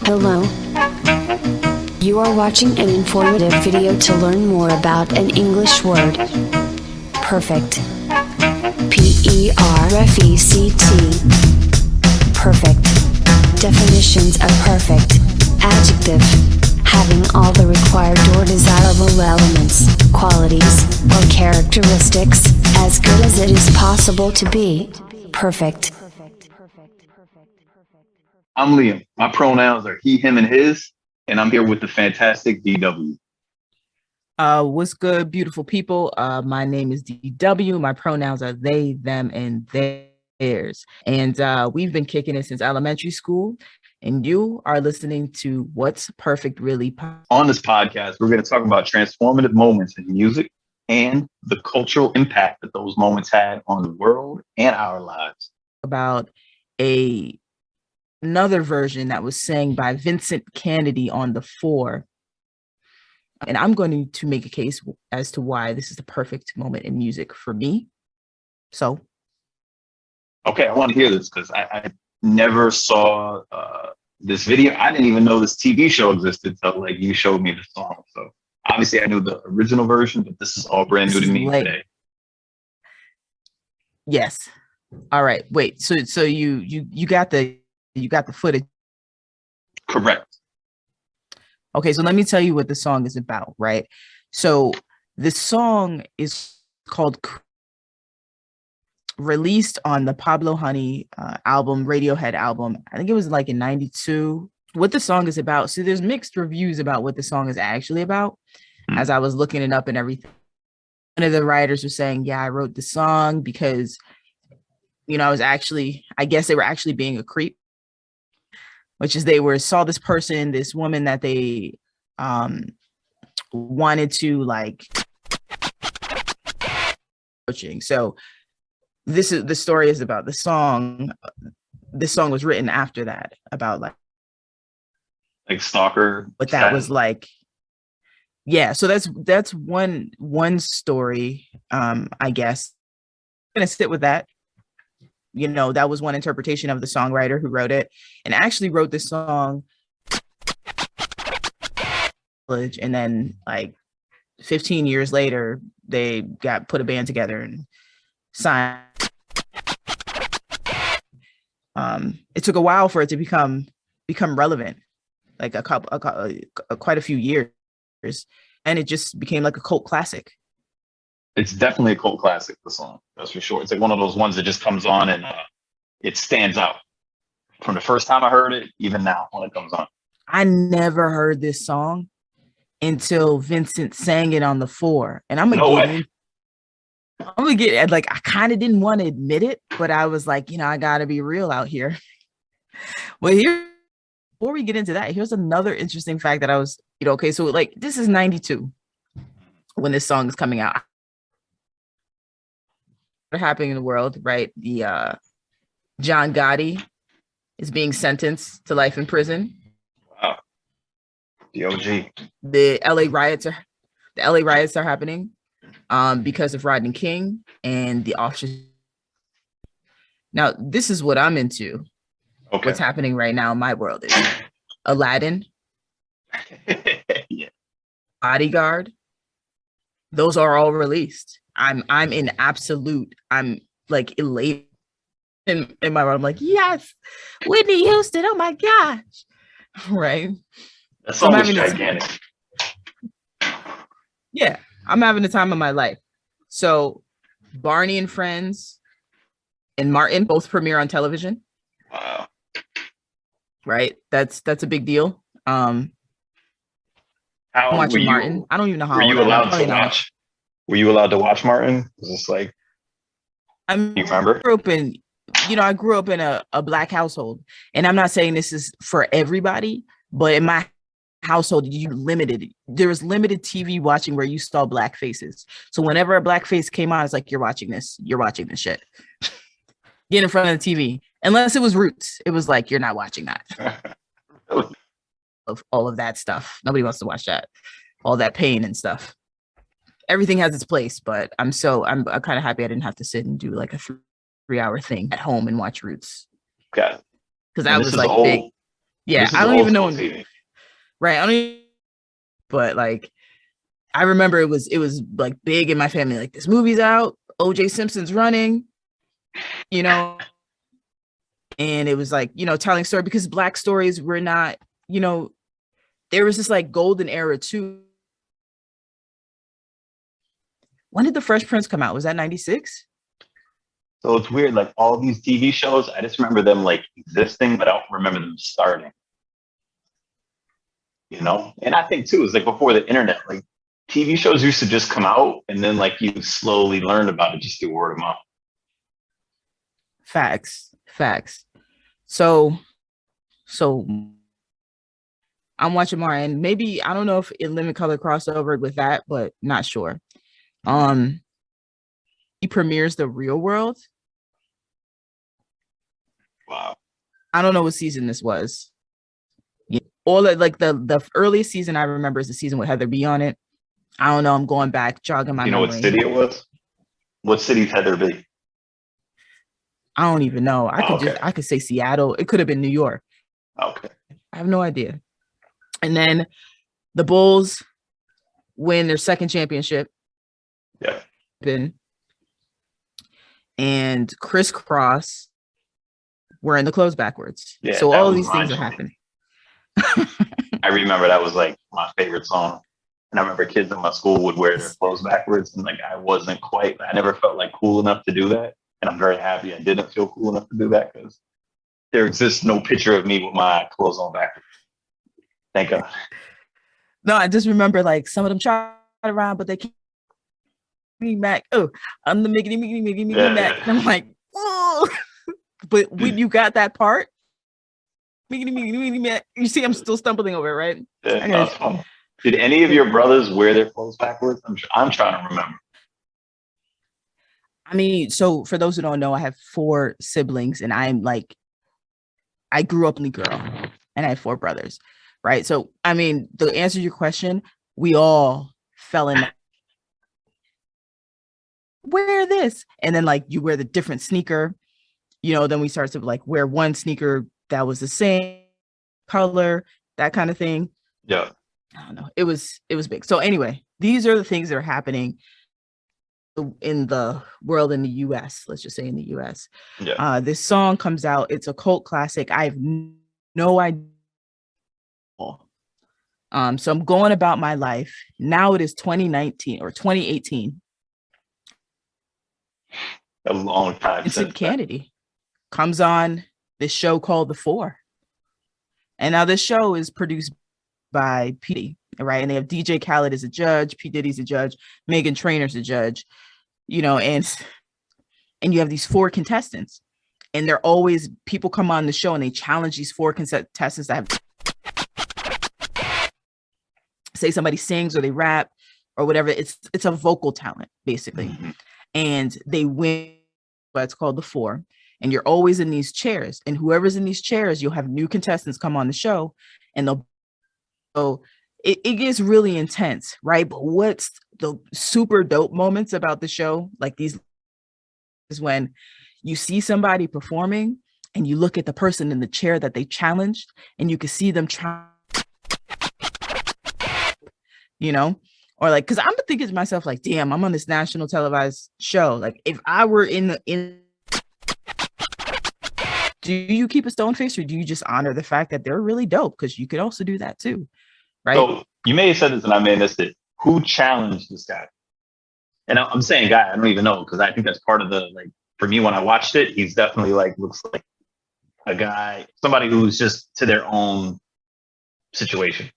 Hello. You are watching an informative video to learn more about an English word. Perfect. P-E-R-F-E-C-T. Perfect. Definitions of perfect. Adjective. Having all the required or desirable elements, qualities, or characteristics, as good as it is possible to be. Perfect. I'm Liam. My pronouns are he, him, and his, and I'm here with the fantastic DW. What's good, beautiful people? My name is DW. My pronouns are they, them, and theirs. And we've been kicking it since elementary school. And you are listening to What's Perfect Really. On this podcast, we're going to talk about transformative moments in music and the cultural impact that those moments had on the world and our lives. About another version that was sang by Vincent Kennedy on the Four. And I'm going to make a case as to why this is the perfect moment in music for me. So. Okay, I want to hear this because I never saw this video. I didn't even know this TV show existed until like you showed me the song. So obviously I knew the original version, but this is all brand new to me today. Yes. All right. Wait. So you got the footage. Correct. Okay, so let me tell you what the song is about, right? So the song is called released on the Pablo Honey album, Radiohead album. I think it was like in 92. What the song is about. So there's mixed reviews about what the song is actually about. As I was looking it up and everything. One of the writers was saying, yeah, I wrote the song because, I guess they were actually being a creep. Which is saw this person, this woman that they wanted to like coaching. So this is the story is about the song. This song was written after that about like stalker. But that was like, yeah. So that's one story. I guess I'm gonna sit with that. That was one interpretation of the songwriter who wrote it and actually wrote this song. And then like 15 years later, they put a band together and signed. It took a while for it to become relevant, like quite a few years. And it just became like a cult classic. It's definitely a cult classic, the song. That's for sure. It's like one of those ones that just comes on and it stands out. From the first time I heard it, even now when it comes on. I never heard this song until Vincent sang it on the Four. And I'm gonna get like, I kind of didn't want to admit it, but I was like, I gotta be real out here. Well, before we get into that, here's another interesting fact that I was, okay, so like this is 92 when this song is coming out. Happening in the world, right? The John Gotti is being sentenced to life in prison. Wow. The OG. The LA riots are happening because of Rodney King and the officers. Now, this is what I'm into. Okay. What's happening right now in my world is Aladdin, yeah. Bodyguard. Those are all released. I'm like elated in my world. I'm like, yes, Whitney Houston. Oh my gosh. Right. That song was gigantic. Yeah, I'm having the time of my life. So Barney and Friends and Martin both premiere on television. Wow. Right. That's a big deal. How I'm watching Martin. I don't even know how. Were you allowed to watch? Were you allowed to watch Martin? Was this like? You remember? I grew up in a Black household, and I'm not saying this is for everybody, but in my household, there was limited TV watching where you saw Black faces. So whenever a Black face came on, it's like, you're watching this shit. Get in front of the TV. Unless it was Roots, it was like, you're not watching that. Of all of that stuff. Nobody wants to watch that. All that pain and stuff. Everything has its place, but I'm kind of happy I didn't have to sit and do like a 3-hour thing at home and watch Roots. Okay. Because that was like big. Yeah, This is I don't old even school know. TV. Right. I don't even, but like I remember it was like big in my family. Like this movie's out, OJ Simpson's running, you know, and it was like, telling story because Black stories were not, there was this like golden era too. When did the Fresh Prince come out? Was that 96? So it's weird, like all these TV shows, I just remember them like existing, but I don't remember them starting. And I think too, it's like before the internet, like TV shows used to just come out and then like you slowly learned about it just through word of mouth. Facts. So I'm watching more, and maybe I don't know if In Living Color crossover with that, but not sure. He premieres The Real World. Wow. I don't know what season this was. Yeah. All like the earliest season I remember is the season with Heather B on it. I don't know. I'm going back, jogging my You know memory. what city it was? What city's Heather B? I don't even know. I could say Seattle. It could have been New York. Okay. I have no idea. And then the Bulls win their second championship. Yeah. And Crisscross wearing the clothes backwards. Yeah, so all of these things are happening. I remember that was like my favorite song. And I remember kids in my school would wear their clothes backwards. And like, I never felt like cool enough to do that. And I'm very happy I didn't feel cool enough to do that because there exists no picture of me with my clothes on backwards. Thank God. No, I just remember like some of them tried around, but they keep me back. Oh, I'm the Mickey Mac. And I'm like, oh, but when you got that part, you see, I'm still stumbling over it, right? Yeah, did any of your brothers wear their clothes backwards? I'm trying to remember. I mean, so for those who don't know, I have 4 siblings, and I grew up only girl, and I have 4 brothers, right? So, I mean, to answer your question, we all fell in. Wear this, and then like you wear the different sneaker, then we started to like wear one sneaker that was the same color, that kind of thing. Yeah. I don't know. It was big. So anyway, these are the things that are happening in the world in the US. Let's just say in the US. Yeah. This song comes out. It's a cult classic. I have no idea. So I'm going about my life. Now it is 2019 or 2018. A long time. Vincent Kennedy comes on this show called The Four. And now this show is produced by P. Diddy, right? And they have DJ Khaled as a judge, P. Diddy's a judge, Meghan Trainor's a judge, and you have these 4 contestants. And they're always, people come on the show and they challenge these 4 contestants that have, say somebody sings or they rap or whatever. It's a vocal talent, basically. Mm-hmm. And they win what's called The Four. And you're always in these chairs, and whoever's in these chairs, you'll have new contestants come on the show, and it gets really intense, right? But what's the super dope moments about the show, like these, is when you see somebody performing and you look at the person in the chair that they challenged, and you can see them try, or like, because I'm thinking to myself, like, damn, I'm on this national televised show. Like, if I were in do you keep a stone face, or do you just honor the fact that they're really dope? Because you could also do that too, right? So you may have said this and I may have missed it. Who challenged this guy? And I'm saying guy, I don't even know, because I think that's part of the, like, for me, when I watched it, he's definitely like, looks like a guy, somebody who's just to their own situation.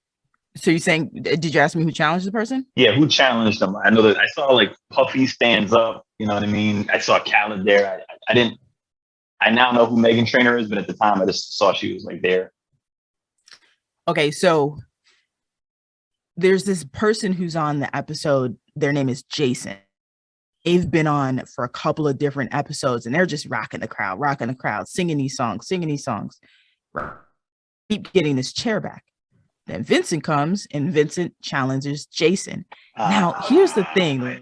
So you're saying, did you ask me who challenged the person? Yeah, who challenged them? I know that I saw like Puffy stands up, you know what I mean? I saw Khaled there. I now know who Meghan Trainor is, but at the time I just saw she was like there. Okay, so there's this person who's on the episode. Their name is Jason. They've been on for a couple of different episodes, and they're just rocking the crowd, singing these songs. Keep getting this chair back. Then Vincent comes, and Vincent challenges Jason. Now, here's the thing.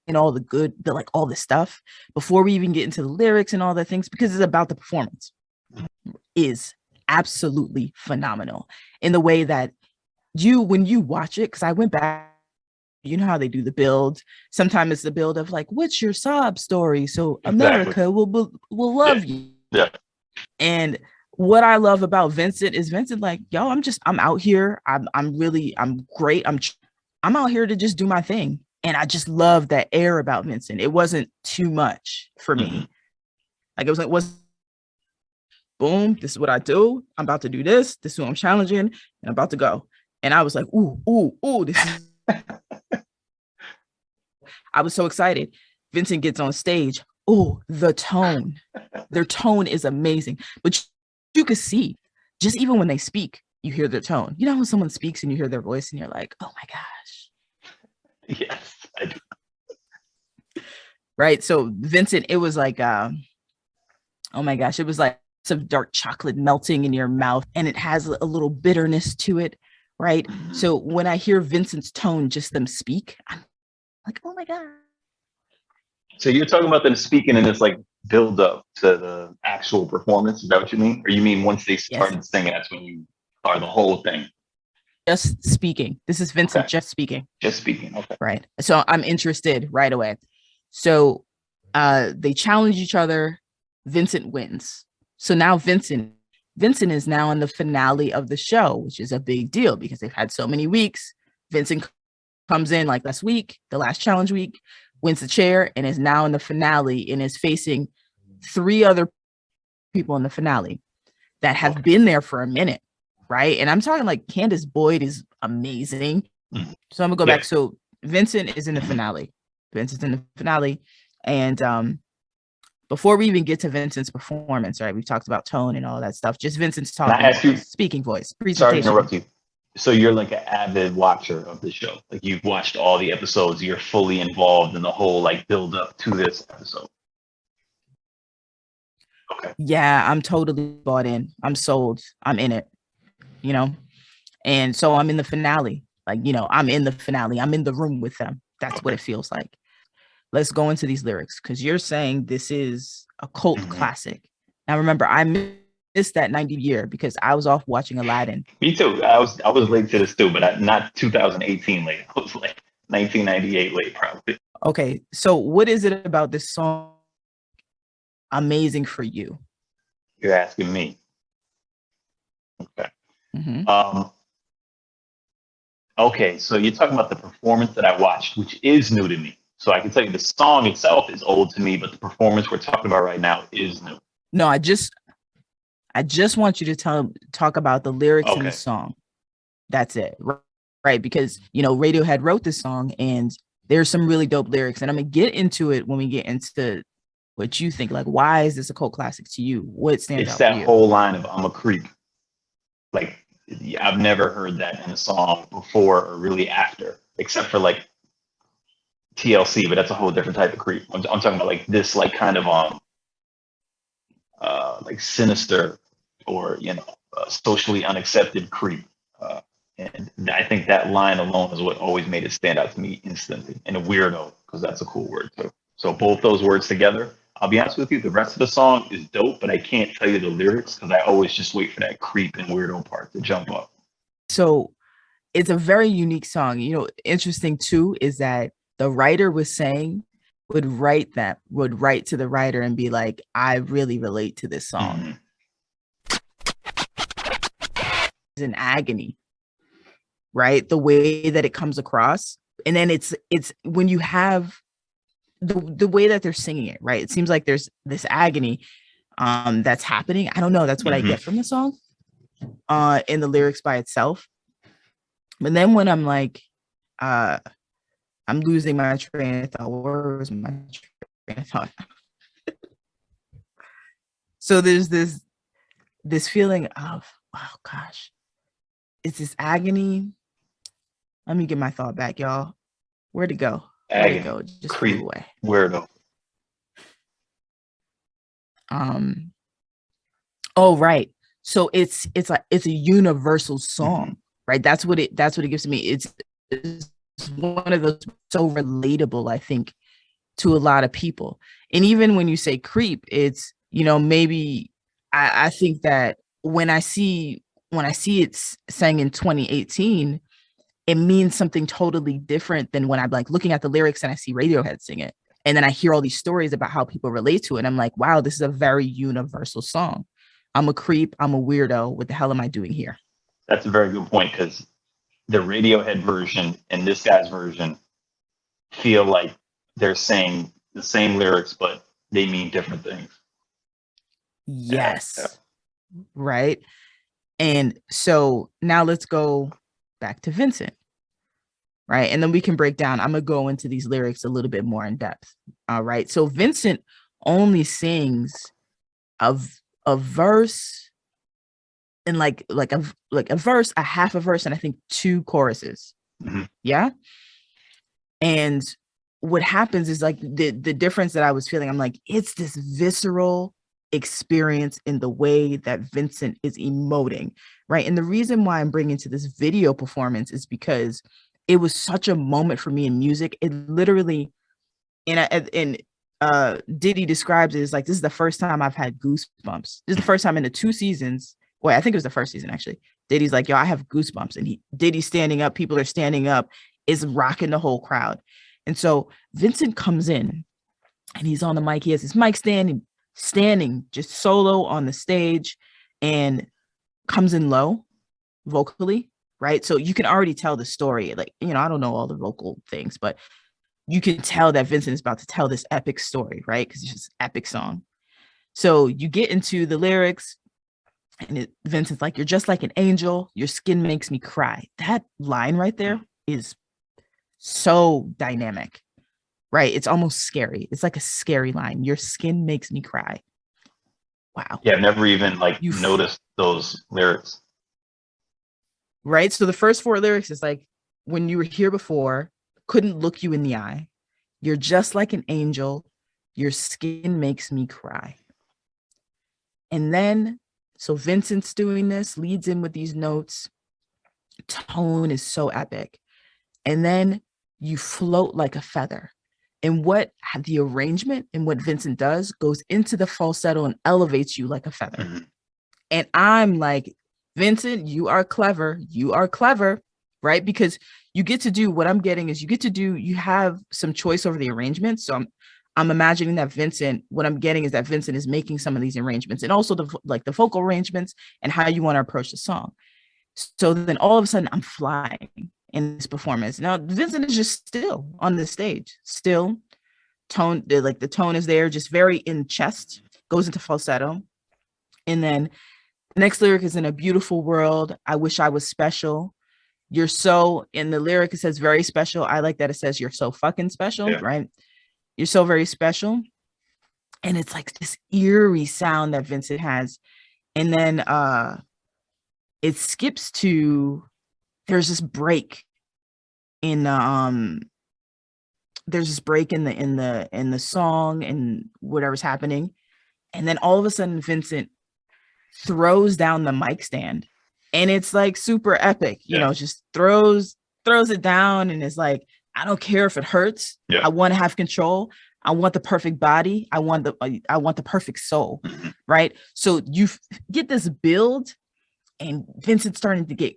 And all the good, all the stuff before we even get into the lyrics and all the things, because it's about the performance. is absolutely phenomenal in the way that when you watch it, because I went back, you know how they do the build. Sometimes it's the build of like, what's your sob story? So America will love you. Yeah. And what I love about Vincent is Vincent like, yo, I'm out here. I'm great. I'm out here to just do my thing. And I just love that air about Vincent. It wasn't too much for me. Like it was boom, this is what I do. I'm about to do this. This is what I'm challenging, and I'm about to go. And I was like, ooh, this is I was so excited. Vincent gets on stage. Oh, the tone. Their tone is amazing. But you could see, just even when they speak, you hear their tone. You know when someone speaks and you hear their voice and you're like, oh my gosh. Yes, I do. Right. So Vincent, it was like, oh my gosh, it was like some dark chocolate melting in your mouth, and it has a little bitterness to it. Right. So when I hear Vincent's tone, just them speak, I'm like, oh my God. So you're talking about them speaking and it's like build up to the actual performance. Is that what you mean? Or you mean once they started singing, that's when you are the whole thing? Just speaking. This is Vincent just speaking. Just speaking. Okay. Right. So I'm interested right away. So they challenge each other. Vincent wins. So now Vincent is now in the finale of the show, which is a big deal because they've had so many weeks. Vincent comes in like last week, the last challenge week, wins the chair, and is now in the finale and is facing 3 other people in the finale that have been there for a minute, right? And I'm talking like Candace Boyd is amazing. So I'm gonna go back. So Vincent is in the finale. Vincent's in the finale. And before we even get to Vincent's performance, right? We've talked about tone and all that stuff. Just Vincent's talking, speaking voice, presentation. Sorry to interrupt you. So you're like an avid watcher of the show. Like you've watched all the episodes. You're fully involved in the whole like build up to this episode. Okay. Yeah, I'm totally bought in. I'm sold. I'm in it, you know? And so I'm in the finale. Like, you know, I'm in the finale. I'm in the room with them. That's what it feels like. Let's go into these lyrics because you're saying this is a cult classic. Now, remember, I missed that 90 year because I was off watching Aladdin. Me too. I was late to this too, but not 2018 late. I was like 1998 late, probably. Okay, so what is it about this song amazing for you? You're asking me. Okay. Okay, so you're talking about the performance that I watched, which is new to me. So I can tell you the song itself is old to me, but the performance we're talking about right now is new. No, I just want you to talk about the lyrics in the song. That's it. Right. Because, you know, Radiohead wrote this song and there's some really dope lyrics. And I'm going to get into it when we get into what you think. Like, why is this a cult classic to you? What stands out? It's that whole line of I'm a creep. Like, I've never heard that in a song before or really after, except for like TLC, but that's a whole different type of creep. I'm talking about like this, like kind of like sinister or, you know, socially unaccepted creep. And I think that line alone is what always made it stand out to me instantly. And a weirdo, because that's a cool word too. So both those words together, I'll be honest with you, the rest of the song is dope, but I can't tell you the lyrics because I always just wait for that creep and weirdo part to jump up. So it's a very unique song. You know, interesting too is that the writer was saying would write to the writer and be like, I really relate to this song. It's an agony, right? The way that it comes across. And then it's when you have the way that they're singing it, right? It seems like there's this agony that's happening. I don't know. That's what I get from the song in the lyrics by itself. But then when I'm like, I'm losing my train of thought. Where was my train of thought? So there's this feeling of, oh gosh, it's this agony. Let me get my thought back, y'all. Where'd it go? Where'd it go? Just creep away. Weirdo. Oh, right. So it's a universal song, right? That's what it gives to me. It's one of those so relatable, I think, to a lot of people. And even when you say creep, it's, you know, maybe I think that when I see it sang in 2018, it means something totally different than when I'm like looking at the lyrics and I see Radiohead sing it. And then I hear all these stories about how people relate to it. And I'm like, wow, this is a very universal song. I'm a creep. I'm a weirdo. What the hell am I doing here? That's a very good point, because the Radiohead version and this guy's version feel like they're saying the same lyrics, but they mean different things. Yes. Yeah. Right. And so now let's go back to Vincent. Right. And then we can break down. I'm going to go into these lyrics a little bit more in depth. All right. So Vincent only sings a verse and like a verse, a half a verse, and I think 2 choruses. Mm-hmm. Yeah. And what happens is like the difference that I was feeling, I'm like, it's this visceral experience in the way that Vincent is emoting, right? And the reason why I'm bringing to this video performance is because it was such a moment for me in music. It literally, and Diddy describes it as like, this is the first time I've had goosebumps. This is the first time in the 2 seasons. Well, I think it was the first season actually. Diddy's like, yo, I have goosebumps. And Diddy's standing up, people are standing up, is rocking the whole crowd. And so Vincent comes in and he's on the mic. He has his mic standing just solo on the stage, and comes in low vocally, right? So you can already tell the story. Like, you know, I don't know all the vocal things, but you can tell that Vincent is about to tell this epic story, right? Because it's just an epic song. So you get into the lyrics, and Vincent's like, you're just like an angel. Your skin makes me cry. That line right there is so dynamic, right? It's almost scary. It's like a scary line. Your skin makes me cry. Wow. Yeah, I've never even noticed those lyrics. Right. So the first 4 lyrics is like, when you were here before, couldn't look you in the eye. You're just like an angel. Your skin makes me cry. And then, so Vincent's doing this, leads in with these notes. Tone is so epic. And then you float like a feather. And what the arrangement and what Vincent does goes into the falsetto and elevates you like a feather. Mm-hmm. And I'm like, Vincent, you are clever. You are clever, right? Because you get to do what I'm getting is you have some choice over the arrangements. So I'm imagining that what I'm getting is that Vincent is making some of these arrangements, and also the vocal arrangements and how you want to approach the song. So then all of a sudden I'm flying in this performance. Now Vincent is just still on the stage, still tone, like the tone is there, just very in chest, goes into falsetto. And then the next lyric is, in a beautiful world, I wish I was special. You're so, in the lyric, it says very special. I like that it says you're so fucking special, yeah. Right? You're so very special. And it's like this eerie sound that Vincent has. And then it skips to, there's this break in the song and whatever's happening. And then all of a sudden Vincent throws down the mic stand, and it's like super epic, you know, just throws it down, and it's like, I don't care if it hurts. Yeah. I want to have control. I want the perfect body. I want the perfect soul. Mm-hmm. Right. So you get this build, and Vincent's starting to get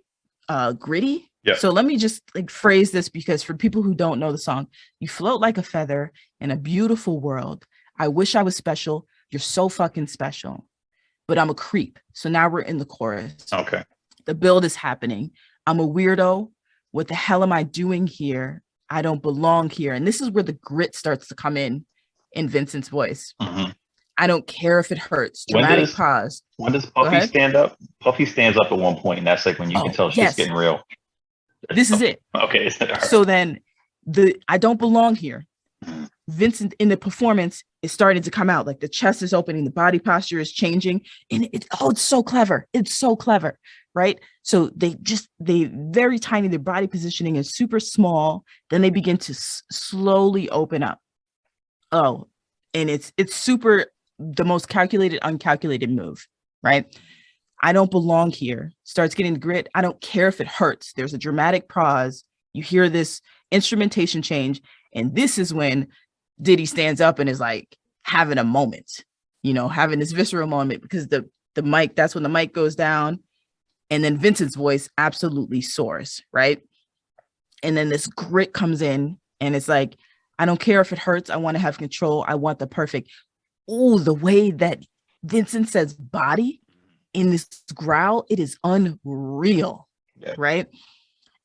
gritty. Yeah. So let me just phrase this, because for people who don't know the song, you float like a feather in a beautiful world. I wish I was special. You're so fucking special, but I'm a creep. So now we're in the chorus. Okay. The build is happening. I'm a weirdo. What the hell am I doing here? I don't belong here. And this is where the grit starts to come in Vincent's voice. Mm-hmm. I don't care if it hurts. Dramatic pause. When does Puffy stand up? Puffy stands up at one point, and that's like when you can tell she's getting real. This is it. Okay. So then I don't belong here. Mm-hmm. Vincent in the performance is starting to come out, like the chest is opening, the body posture is changing, and it's so clever. It's so clever, right? So they very tiny, their body positioning is super small. Then they begin to slowly open up. Oh, and it's super, the most calculated, uncalculated move, right? I don't belong here. Starts getting the grit. I don't care if it hurts. There's a dramatic pause. You hear this instrumentation change, and this is when Diddy stands up and is like having a moment, having this visceral moment, because the that's when the mic goes down. And then Vincent's voice absolutely soars, right? And then this grit comes in and it's like, I don't care if it hurts. I want to have control. I want the perfect. Oh, the way that Vincent says body in this growl, it is unreal, right?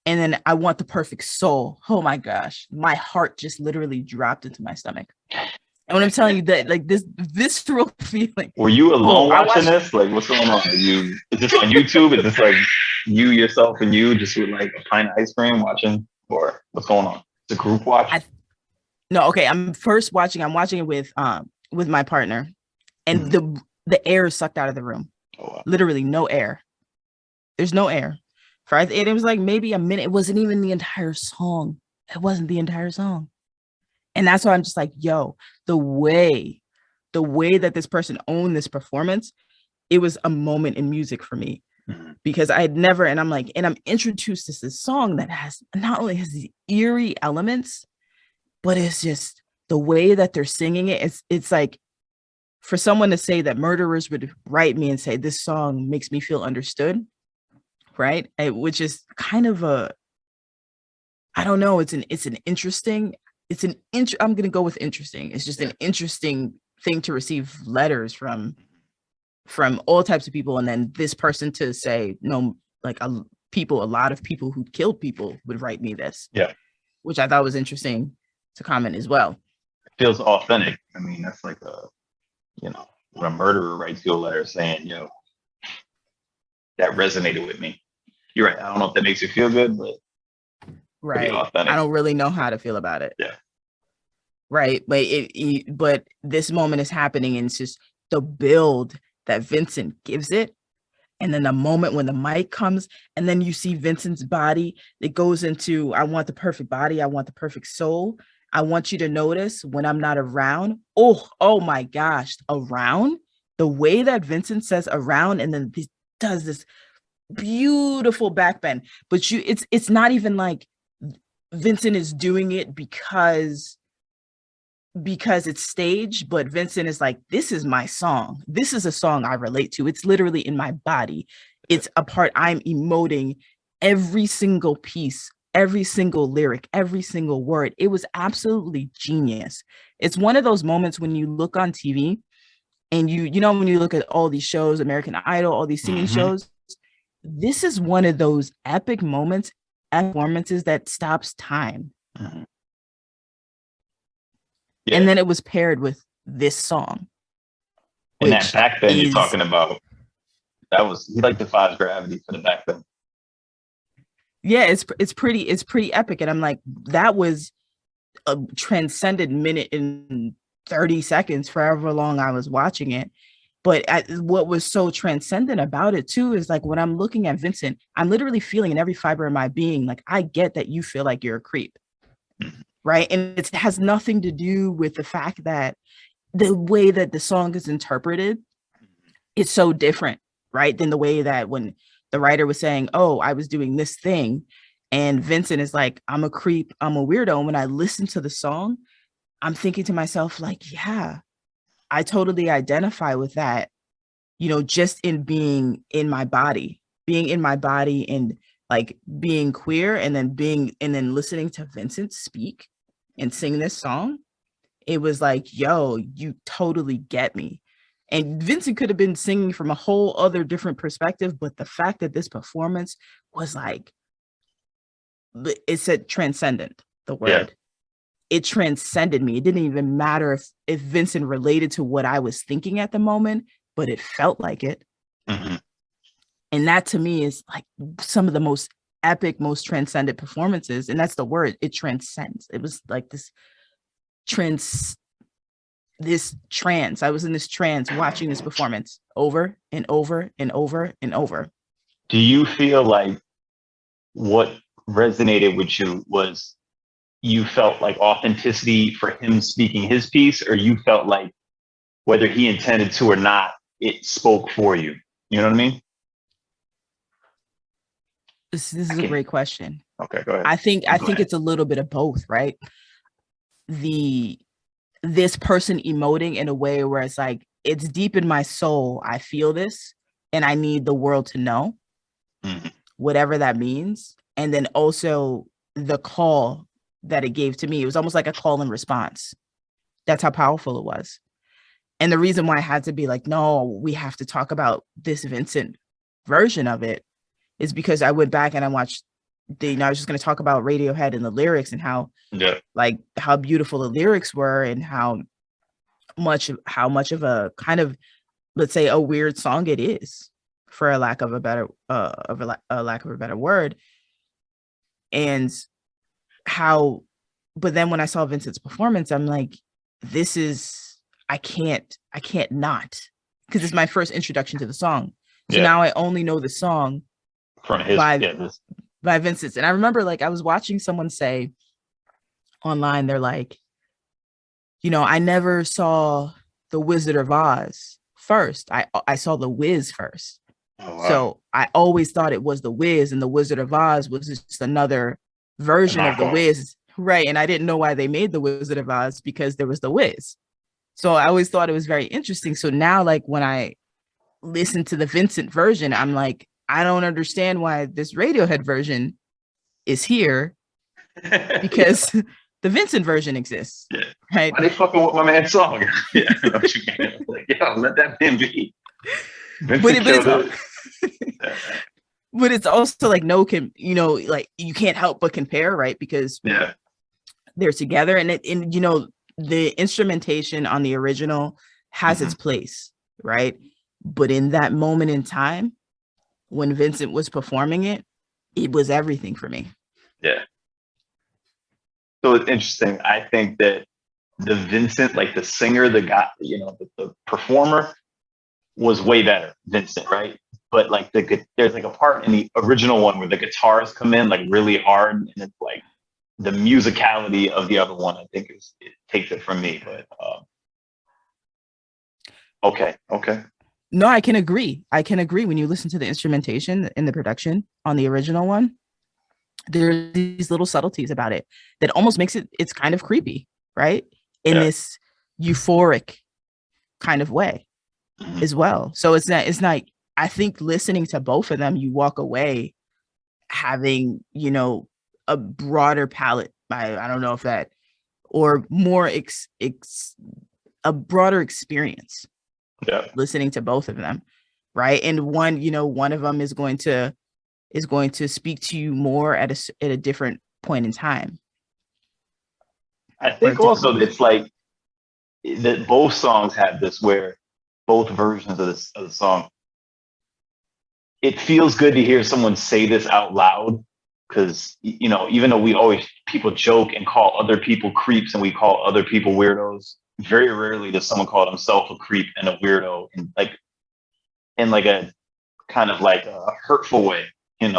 And then I want the perfect soul. Oh my gosh, my heart just literally dropped into my stomach. And when I'm telling you that, like this visceral feeling. Were you alone watching this? Like, what's going on? Is this on YouTube? Is this like you, yourself, and you just with like a pint of ice cream watching, or what's going on? It's a group watch. No, okay. I'm watching it with my partner, and the air is sucked out of the room. Oh, wow. Literally no air. There's no air. It was like maybe a minute. It wasn't even the entire song. It wasn't the entire song. And that's why I'm just like, yo, the way that this person owned this performance, it was a moment in music for me. Because I had never, and I'm introduced to this song that has not only has these eerie elements, but it's just the way that they're singing it. It's like for someone to say that murderers would write me and say, this song makes me feel understood. Right. Which is kind of I don't know. I'm going to go with interesting. It's just an interesting thing to receive letters from all types of people. And then this person to say, no, like a lot of people who killed people would write me this. Yeah. Which I thought was interesting to comment as well. It feels authentic. I mean, that's like when a murderer writes you a letter saying, yo, that resonated with me. You're right. I don't know if that makes you feel good, but right. Authentic. I don't really know how to feel about it. Yeah. Right. But but this moment is happening, and it's just the build that Vincent gives it. And then the moment when the mic comes, and then you see Vincent's body, it goes into, I want the perfect body. I want the perfect soul. I want you to notice when I'm not around. Oh my gosh. Around, the way that Vincent says around, and then he does this beautiful backbend, but it's not even like Vincent is doing it because it's staged, but Vincent is like, this is my song. This is a song I relate to. It's literally in my body. It's a part I'm emoting every single piece, every single lyric, every single word. It was absolutely genius. It's one of those moments when you look on TV and when you look at all these shows, American Idol, all these singing shows, this is one of those epic moments, performances that stops time. Yeah. And then it was paired with this song. And that backbend you're talking about, he like defies gravity for the backbend. Yeah, it's pretty epic. And I'm like, that was a transcended minute and 30 seconds for however long I was watching it. But what was so transcendent about it too is like when I'm looking at Vincent, I'm literally feeling in every fiber of my being, like, I get that you feel like you're a creep. Right. And it has nothing to do with the fact that the way that the song is interpreted is so different, right, than the way that when the writer was saying, oh, I was doing this thing, and Vincent is like, I'm a creep, I'm a weirdo. And when I listen to the song, I'm thinking to myself, like, yeah, I totally identify with that, just in being in my body and like being queer, and then listening to Vincent speak and sing this song. It was like, yo, you totally get me. And Vincent could have been singing from a whole other different perspective, but the fact that this performance was like, it said transcendent, the word. Yeah. It transcended me. It didn't even matter if Vincent related to what I was thinking at the moment, but it felt like it. Mm-hmm. And that to me is like some of the most epic, most transcendent performances. And that's the word. It transcends. It was like this trance. I was in this trance watching this performance over and over and over and over. Do you feel like what resonated with you was you felt like authenticity for him speaking his piece, or you felt like whether he intended to or not, it spoke for you? You know what I mean? This is a great question. Okay, go ahead. I think it's a little bit of both, right? This person emoting in a way where it's like, it's deep in my soul, I feel this, and I need the world to know, whatever that means. And then also the call that it gave to me, it was almost like a call and response. That's how powerful it was. And the reason why I had to be like, no, we have to talk about this Vincent version of it is because I went back and I watched I was just going to talk about Radiohead and the lyrics and how, like, how beautiful the lyrics were and how much of a kind of, let's say, a weird song it is, for a lack of a better word. And how, but then when I saw Vincent's performance, I'm like, I can't not, because it's my first introduction to the song. So now I only know the song from his by Vincent. And I remember, like, I was watching someone say online, they're like, I never saw The Wizard of Oz first. I saw The Wiz first. Oh, wow. So I always thought it was The Wiz, and The Wizard of Oz was just another version of The Wiz. Right. And I didn't know why they made The Wizard of Oz, because there was The Wiz. So I always thought it was very interesting. So now, like, when I listen to the Vincent version, I'm like, I don't understand why this Radiohead version is here, because the Vincent version exists. Yeah. Right. Why they fucking with my man's song? Yeah. Like, let that man be. But it's also like, like, you can't help but compare, right? Because they're together, and the instrumentation on the original has its place, right? But in that moment in time, when Vincent was performing it, it was everything for me. Yeah. So it's interesting. I think that the Vincent, like the singer, the guy, the performer was way better, Vincent, right? But like there's like a part in the original one where the guitars come in like really hard, and it's like the musicality of the other one, I think, it takes it from me. But okay. No, I can agree. When you listen to the instrumentation and the production on the original one, there's these little subtleties about it that almost makes it's kind of creepy, right? In this euphoric kind of way as well. So it's not, I think listening to both of them, you walk away having, a broader palette. I don't know if that, or more a broader experience. Listening to both of them, right? And one of them is going to speak to you more at a different point in time. I think also it's like that both songs have this, where both versions of the song, it feels good to hear someone say this out loud, because even though people joke and call other people creeps and we call other people weirdos, very rarely does someone call himself a creep and a weirdo in like a kind of like a hurtful way, and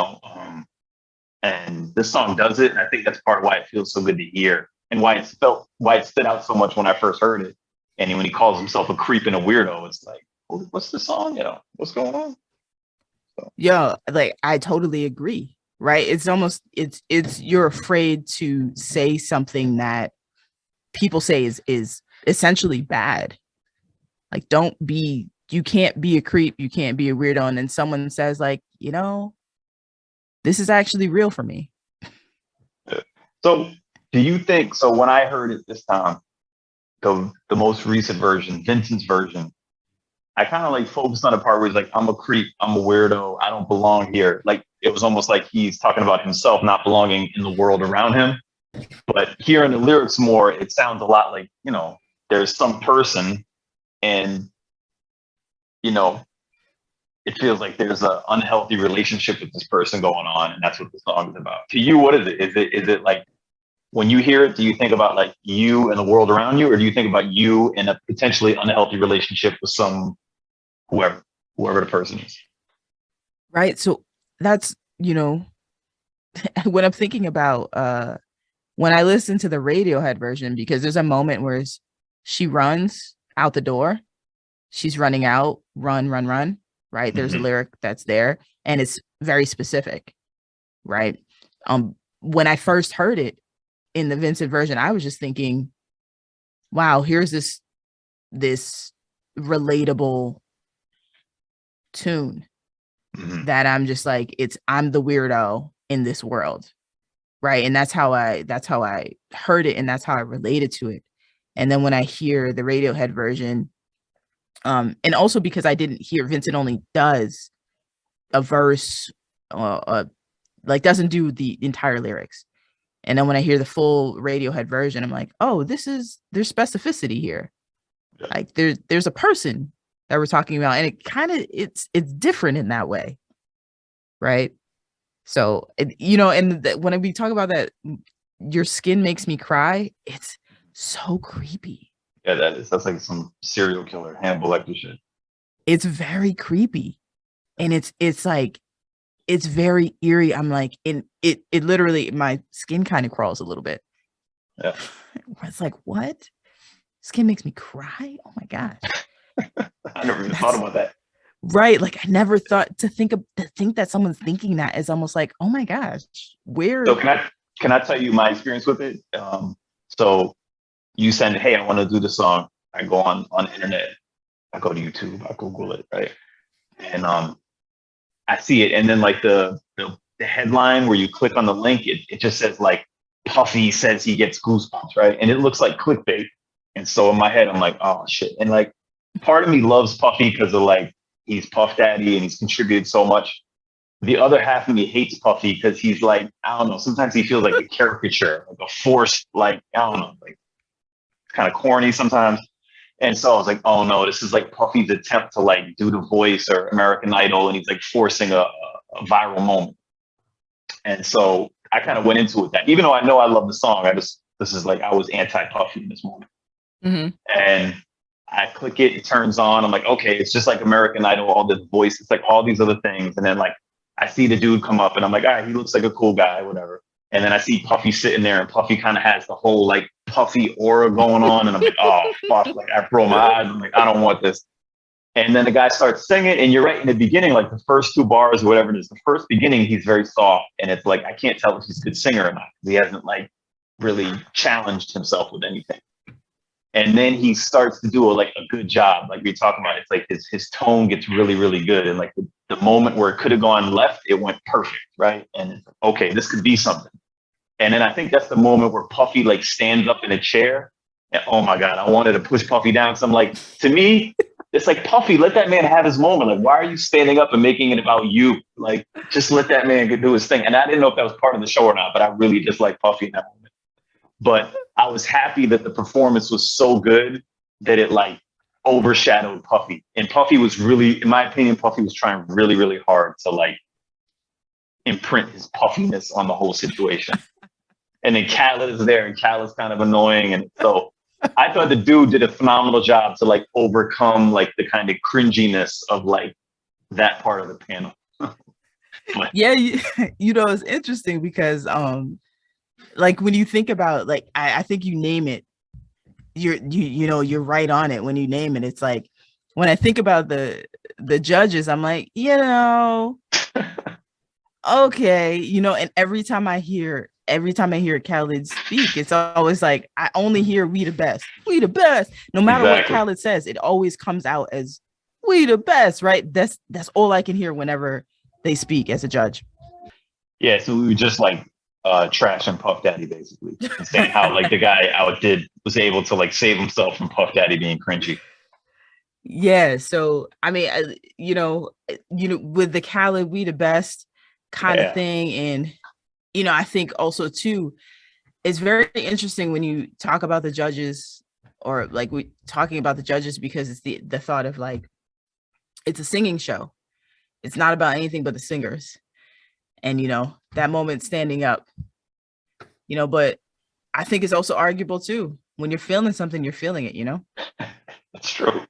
this song does it. And I think that's part of why it feels so good to hear, and why it stood out so much when I first heard it. And when he calls himself a creep and a weirdo, it's like, what's the song? What's going on? So. Yeah, like, I totally agree. Right? It's almost you're afraid to say something that people say is essentially bad. Like, you can't be a creep, you can't be a weirdo, and then someone says, like, this is actually real for me. So do you think, so when I heard it this time, the most recent version, Vincent's version, I kind of like focused on the part where he's like, I'm a creep, I'm a weirdo, I don't belong here. Like, it was almost like he's talking about himself not belonging in the world around him. But hearing the lyrics more, it sounds a lot like, there's some person, and, it feels like there's an unhealthy relationship with this person going on. And that's what the song is about. To you, what is it? Is it like, when you hear it, do you think about like you and the world around you, or do you think about you in a potentially unhealthy relationship with whoever the person is? Right. So that's, when I'm thinking about, when I listen to the Radiohead version, because there's a moment where she runs out the door, she's running out, run, right? There's a lyric that's there, and it's very specific, right? When I first heard it in the Vincent version, I was just thinking, wow, here's this relatable tune Mhm. that I'm just like, I'm the weirdo in this world. Right. And that's how I heard it, and that's how I related to it. And then when I hear the Radiohead version, and also because I didn't hear Vincent only does a verse, like doesn't do the entire lyrics. And then when I hear the full Radiohead version, I'm like, oh, there's specificity here. Yeah. Like there's a person that we're talking about, and it kind of it's different in that way, right? So and when we talk about that, your skin makes me cry. It's so creepy. Yeah, that's like some serial killer Hannibal Lecter shit. It's very creepy, and it's like it's very eerie. I'm like, it literally, my skin kind of crawls a little bit. Yeah. It's like, what? Skin makes me cry. Oh my gosh. I never even thought about that. Right. Like I never thought to think that someone's thinking that is almost like, oh my gosh, where. So can I tell you my experience with it? So you send, hey, I want to do the song. I go on the internet. I go to YouTube. I Google it, right? And I see it, and then like the headline where you click on the link, it just says like Puffy says he gets goosebumps, right? And it looks like clickbait. And so in my head, I'm like, oh shit. And like part of me loves Puffy because of like he's Puff Daddy and he's contributed so much. The other half of me hates Puffy because he's like, I don't know, sometimes he feels like a caricature, like a forced, like, I don't know, like kind of corny sometimes. And so I was like, oh no, this is like Puffy's attempt to like do The Voice or American Idol, and he's like forcing a viral moment. And so I kind of went into it that even though I know I love the song, this is like I was anti-Puffy in this moment. Mm-hmm. And I click it, it turns on. I'm like, okay, it's just like American Idol, all this voice, it's like all these other things. And then like I see the dude come up, and I'm like, all right, he looks like a cool guy, whatever. And then I see Puffy sitting there, and Puffy kind of has the whole like Puffy aura going on. And I'm like, oh, fuck. Like I roll my eyes. I'm like, I don't want this. And then the guy starts singing. And you're right, in the beginning, like the first two bars or whatever it is, the first beginning, he's very soft. And it's like, I can't tell if he's a good singer or not. He hasn't like really challenged himself with anything. And then he starts to do a good job. Like you're talking about, it's like his tone gets really, really good. And like the moment where it could have gone left, it went perfect. Right. And it's like, okay, this could be something. And then I think that's the moment where Puffy like stands up in a chair. And oh my God, I wanted to push Puffy down. So I'm like, to me, it's like, Puffy, let that man have his moment. Like, why are you standing up and making it about you? Like, just let that man do his thing. And I didn't know if that was part of the show or not, but I really just like Puffy in that moment. But I was happy that the performance was so good that it like overshadowed Puffy. And Puffy was really, in my opinion, Puffy was trying really, really hard to like imprint his puffiness on the whole situation. And then Khaled is there, and Khaled's kind of annoying. And so I thought the dude did a phenomenal job to like overcome like the kind of cringiness of like that part of the panel. Yeah, it's interesting because like when you think about like I think you name it, you're right on it when you name it. It's like when I think about the judges, I'm like, okay, and every time I hear Khaled speak, it's always like I only hear "we the best," no matter what Khaled says. It always comes out as "we the best," right? That's all I can hear whenever they speak as a judge. Yeah, so we were just like trashing Puff Daddy basically, and saying how like the guy was able to like save himself from Puff Daddy being cringy. Yeah, so I mean, with the Khaled "we the best" kind of thing, and I think also too, it's very interesting when you talk about the judges, or like we talking about the judges, because it's the thought of like it's a singing show. It's not about anything but the singers, and that moment standing up. But I think it's also arguable too. When you're feeling something, you're feeling it. That's true.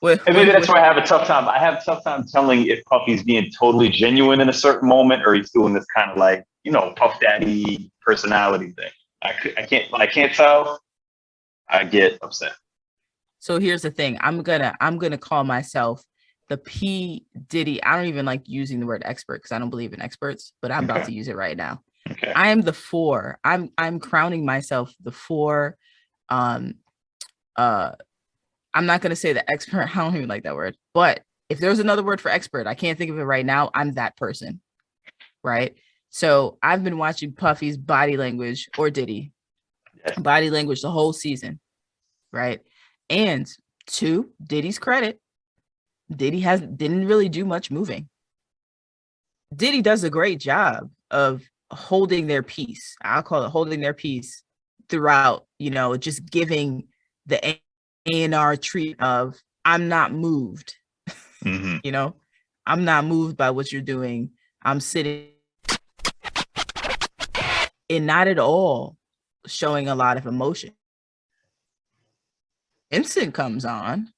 And maybe that's why I have a tough time. I have a tough time telling if Puffy's being totally genuine in a certain moment, or he's doing this kind of like, Puff Daddy personality thing. When I can't tell, I get upset. So here's the thing. I'm gonna call myself the P Diddy. I don't even like using the word expert because I don't believe in experts, but I'm about to use it right now. Okay. I am the 4. I'm crowning myself the 4. I'm not gonna say the expert. I don't even like that word, but if there's another word for expert, I can't think of it right now. I'm that person, right? So I've been watching Puffy's body language, or Diddy body language, the whole season, right? And to Diddy's credit, Diddy didn't really do much moving. Diddy does a great job of holding their peace. I'll call it holding their peace throughout, just giving the A&R treat of, I'm not moved. Mm-hmm. I'm not moved by what you're doing. I'm sitting and not at all showing a lot of emotion. Vincent comes on.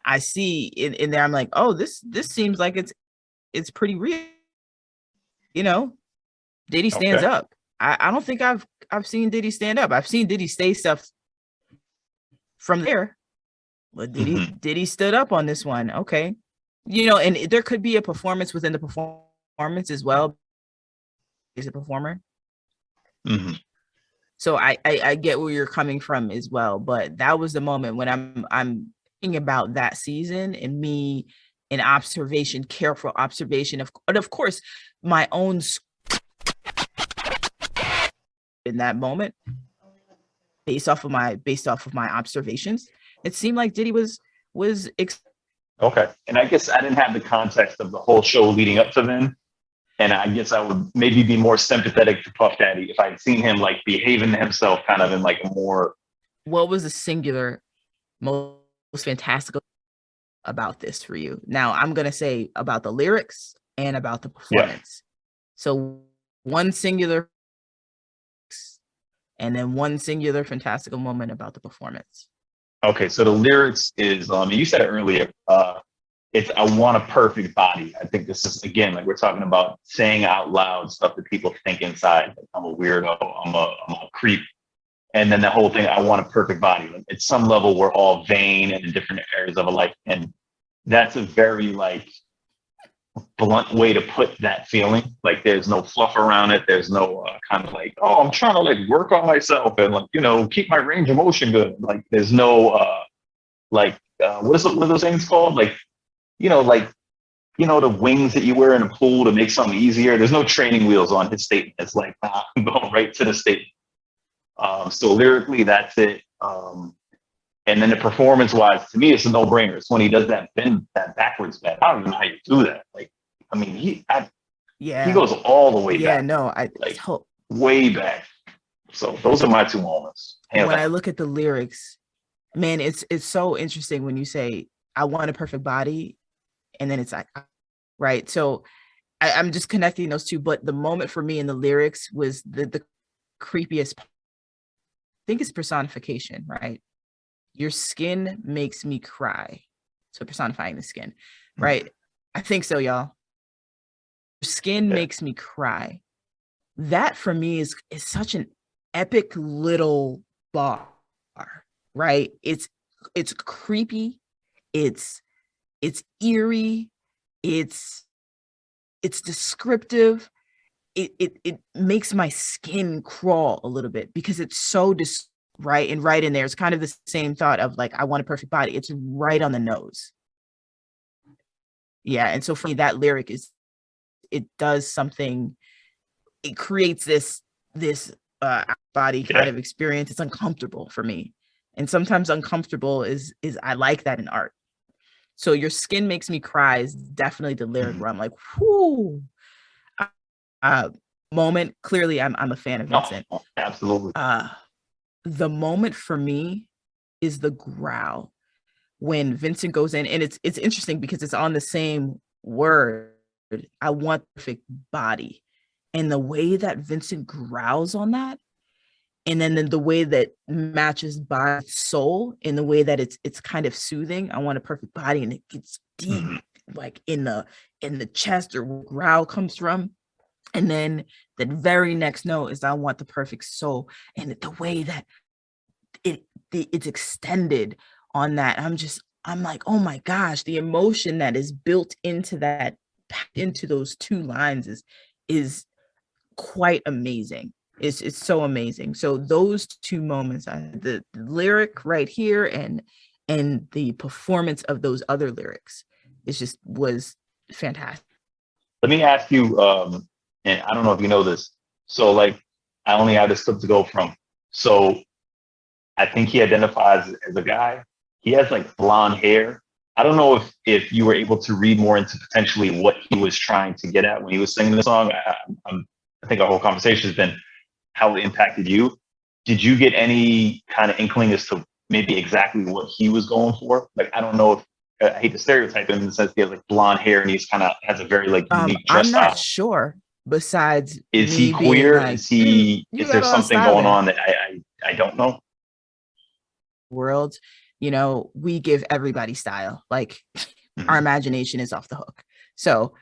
I see in there, I'm like, oh, this seems like it's pretty real. Diddy stands up. I don't think I've seen Diddy stand up. I've seen Diddy say stuff from there, but Diddy stood up on this one. Okay. And there could be a performance within the performance as well. He's a performer. Mm-hmm. So I get where you're coming from as well, but that was the moment when I'm thinking about that season and me, an observation, careful observation of course, my own in that moment, based off of my observations, it seemed like Diddy was okay. And I guess I didn't have the context of the whole show leading up to then. And I guess I would maybe be more sympathetic to Puff Daddy if I'd seen him like behaving himself kind of in like a more. What was the singular most fantastical about this for you? Now I'm going to say about the lyrics and about the performance. So one singular and then one singular fantastical moment about the performance. Okay. So the lyrics is, you said it earlier, it's I want a perfect body. I think this is, again, like we're talking about saying out loud stuff that people think inside. Like, I'm a weirdo, I'm a creep. And then the whole thing, I want a perfect body. Like, at some level, we're all vain in different areas of a life. And that's a very like blunt way to put that feeling. Like there's no fluff around it. There's no kind of like, oh, I'm trying to like work on myself and like, keep my range of motion good. Like there's no what are those things called? Like, the wings that you wear in a pool to make something easier. There's no training wheels on his statement. It's like, I'm going right to the statement. So lyrically, that's it. And then the performance-wise, to me, it's a no-brainer. It's when he does that bend, that backwards bend. I don't even know how you do that. Like, I mean, he goes all the way back. Yeah, no, way back. So those are my two moments. When I look at the lyrics, man, it's so interesting when you say, I want a perfect body. And then it's like, right. So I'm just connecting those two. But the moment for me in the lyrics was the creepiest. I think it's personification, right? Your skin makes me cry. So personifying the skin, right? I think so, y'all. Your skin makes me cry. That for me is such an epic little bar, right? It's creepy. It's eerie. It's descriptive. It makes my skin crawl a little bit because it's so right in there. It's kind of the same thought of like, I want a perfect body. It's right on the nose. Yeah. And so for me, that lyric it does something. It creates this body kind of experience. It's uncomfortable for me. And sometimes uncomfortable is I like that in art. So your skin makes me cry is definitely the lyric where I'm like, whoo. Moment. Clearly, I'm a fan of Vincent. Oh, absolutely. The moment for me is the growl when Vincent goes in, and it's interesting because it's on the same word. I want perfect body, and the way that Vincent growls on that, and then the way that matches by soul, in the way that it's kind of soothing. I want a perfect body, and it gets deep, like in the chest or where growl comes from. And then the very next note is I want the perfect soul, and the way that it's extended on that, I'm like, oh my gosh, the emotion that is built into that, into those two lines is quite amazing. It's so amazing. So those two moments, the lyric right here and and the performance of those other lyrics was fantastic. Let me ask you, and I don't know if you know this. So like, I only have this clip to go from. So I think he identifies as a guy. He has like blonde hair. I don't know if you were able to read more into potentially what he was trying to get at when he was singing the song. I think our whole conversation has been how it impacted you. Did you get any kind of inkling as to maybe exactly what he was going for? Like, I don't know if I hate to stereotype him in the sense he has like blonde hair and he's kind of has a very like unique dress I'm not style. sure. Besides, Is he queer? Like, Is there something going on that I don't know? World, we give everybody style. Like, our imagination is off the hook. So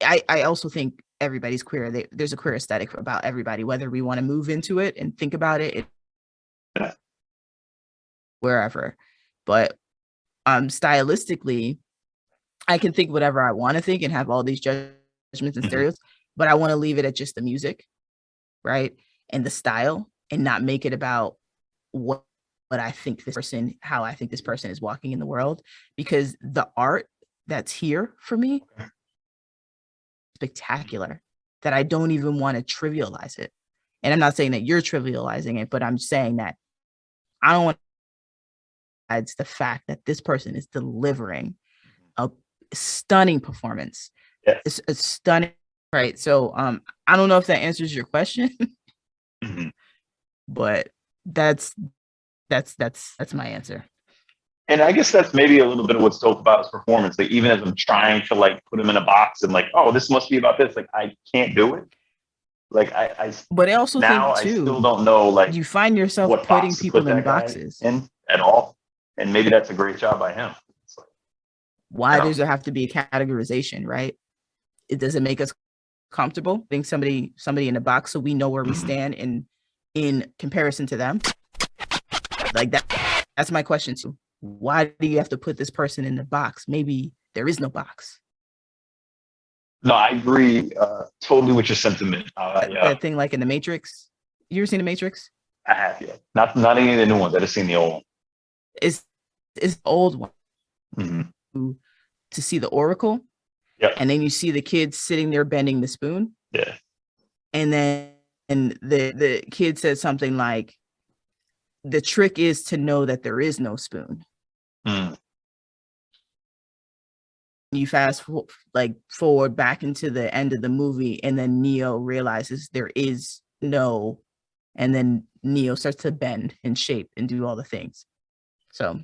I also think everybody's queer. There's a queer aesthetic about everybody, whether we want to move into it and think about it wherever. But stylistically, I can think whatever I want to think and have all these judgments and stereotypes, but I want to leave it at just the music, right? And the style, and not make it about what I think how I think this person is walking in the world, because the art that's here for me, spectacular, that I don't even want to trivialize it. And I'm not saying that you're trivializing it, but I'm saying that I don't want to hide the fact that this person is delivering a stunning performance. Yes. It's a stunning, right? So I don't know if that answers your question, but that's my answer. And I guess that's maybe a little bit of what's dope about his performance. Like, even as I'm trying to like put him in a box and like, oh, this must be about this. Like, I can't do it. Like but I also now think too, I still don't know, like, you find yourself putting people in boxes in at all. And maybe that's a great job by him. Like, why does there have to be a categorization, right? It doesn't make us comfortable being somebody in a box, so we know where we stand in comparison to them. Like that's my question too. Why do you have to put this person in the box? Maybe there is no box. No, I agree totally with your sentiment. That thing like in the Matrix. You ever seen the Matrix? I have, yeah. Not any of the new ones. I just seen the old one. It's the old one. To see the Oracle. Yep. And then you see the kids sitting there bending the spoon. Yeah. And then the kid said something like, the trick is to know that there is no spoon. You fast forward back into the end of the movie, and then Neo realizes there is no, and then Neo starts to bend and shape and do all the things. So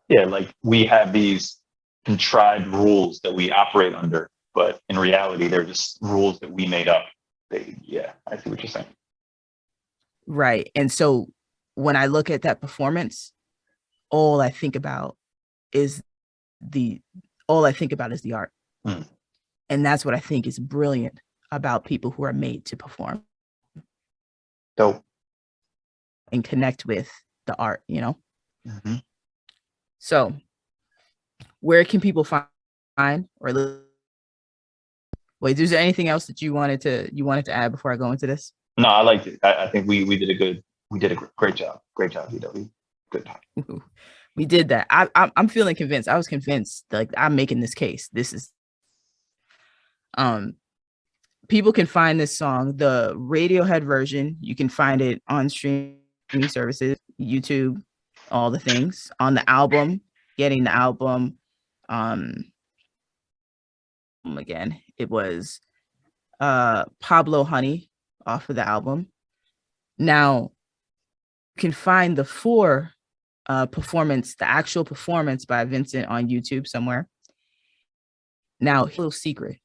yeah, like, we have these contrived rules that we operate under, but in reality, they're just rules that we made up. I see what you're saying. Right. And so when I look at that performance, all I think about is the art. And that's what I think is brilliant about people who are made to perform. Dope. And connect with the art, So where can people find or wait, is there anything else that you wanted to add before I go into this? No, I liked it. I think we did a great job. Great job, VW. Good job. We did that. I'm feeling convinced. I was convinced, like, I'm making this case. This is people can find this song, the Radiohead version. You can find it on streaming services, YouTube, all the things. On the album, getting the album. Again, it was Pablo Honey off of the album. Now you can find the performance, the actual performance by Vincent on YouTube somewhere. Now, a little secret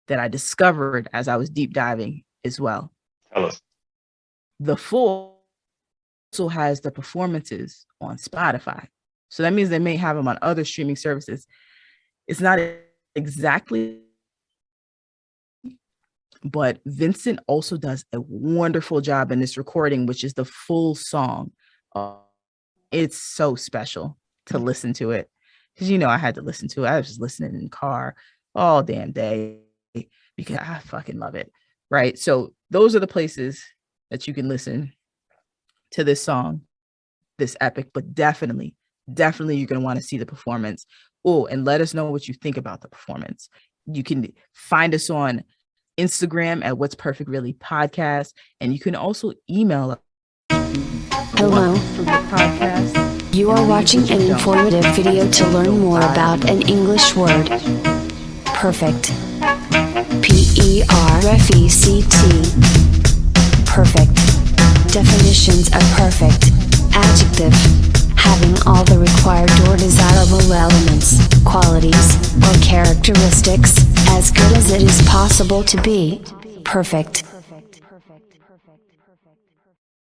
that I discovered as I was deep diving as well. Tell us. The full also has the performances on Spotify. So that means they may have them on other streaming services. It's not exactly, but Vincent also does a wonderful job in this recording, which is the full song. It's so special to listen to it, because I had to listen to it. I was just listening in the car all damn day because I fucking love it. Right. So those are the places that you can listen to this song, this epic, but definitely definitely you're going to want to see the performance. Oh, and let us know what you think about the performance. You can find us on Instagram at What's Perfect Really Podcast, and you can also email us. Hello. Podcast. You are watching an informative video to learn more about an English word. Perfect. P-E-R-F-E-C-T. Perfect. Definitions of perfect. Adjective. Having all the required or desirable elements, qualities, or characteristics, as good as it is possible to be. Perfect.